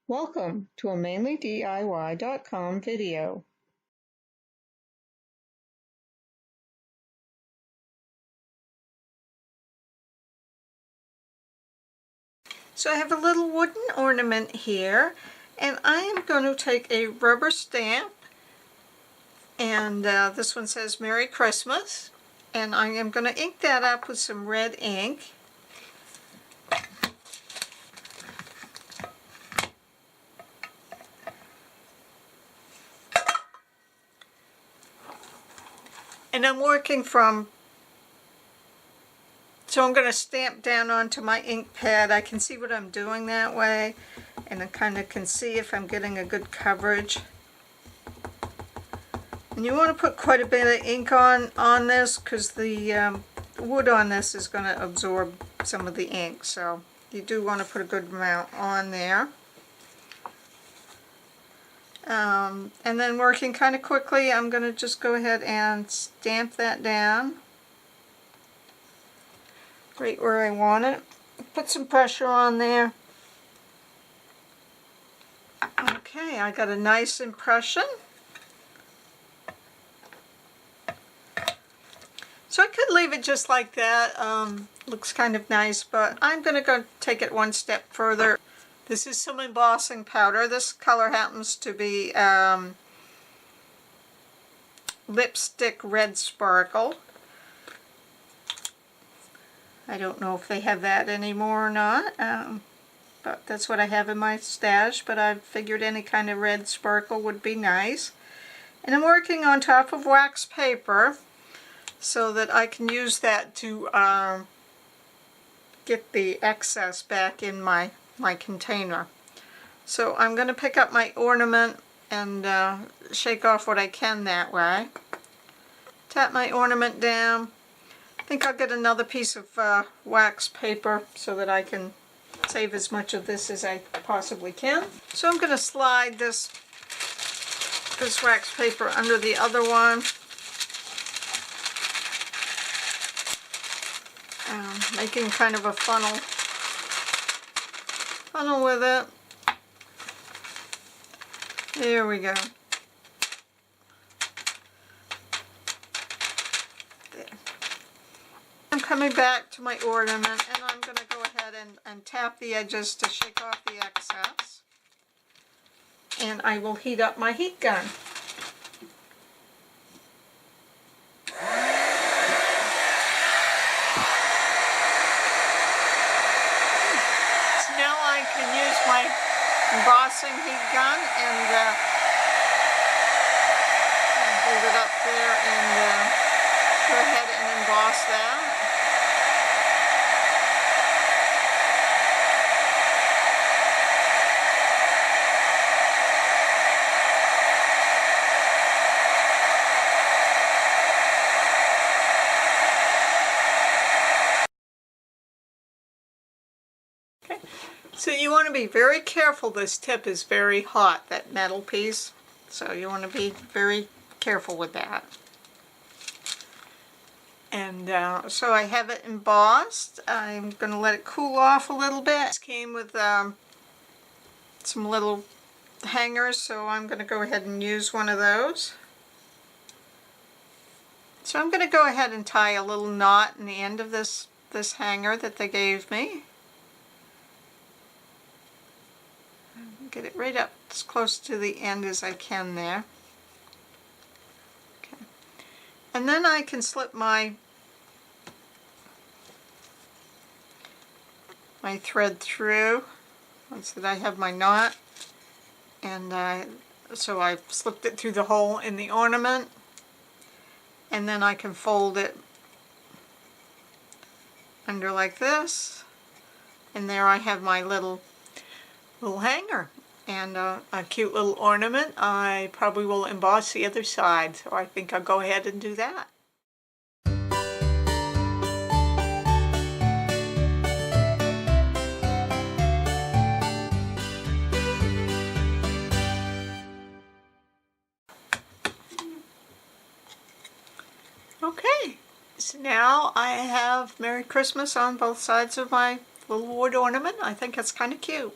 Welcome to a MainelyDIY.com video. So I have a little wooden ornament here, and I am going to take a rubber stamp, and this one says Merry Christmas, and I am going to ink that up with some red ink. And I'm working from, so I'm going to stamp down onto my ink pad. I can see what I'm doing that way, and I kind of can see if I'm getting a good coverage. And you want to put quite a bit of ink on this, because the wood on this is going to absorb some of the ink, so you do want to put a good amount on there. And then working kind of quickly, I'm going to just go ahead and stamp that down right where I want it. Put some pressure on there. Okay, I got a nice impression. So I could leave it just like that. Looks kind of nice, but I'm going to go take it one step further. This is some embossing powder. This color happens to be Lipstick Red Sparkle. I don't know if they have that anymore or not, but that's what I have in my stash, but I figured any kind of red sparkle would be nice. And I'm working on top of wax paper so that I can use that to get the excess back in my container. So I'm going to pick up my ornament and shake off what I can that way. Tap my ornament down. I think I'll get another piece of wax paper so that I can save as much of this as I possibly can. So I'm going to slide this wax paper under the other one. Making kind of a funnel with it. There we go. There. I'm coming back to my ornament, and I'm going to go ahead and tap the edges to shake off the excess. And I will heat up my heat gun. My embossing heat gun and hold it up there and go ahead and emboss that. So you want to be very careful. This tip is very hot, that metal piece. So you want to be very careful with that. And so I have it embossed. I'm going to let it cool off a little bit. This came with some little hangers, so I'm going to go ahead and use one of those. So I'm going to go ahead and tie a little knot in the end of this hanger that they gave me. Get it right up as close to the end as I can there. Okay. And then I can slip my thread through once that I have my knot, and so I've slipped it through the hole in the ornament, and then I can fold it under like this, and there I have my little hanger and a cute little ornament. I probably will emboss the other side, so I think I'll go ahead and do that. Okay, so now I have Merry Christmas on both sides of my little wood ornament. I think it's kind of cute.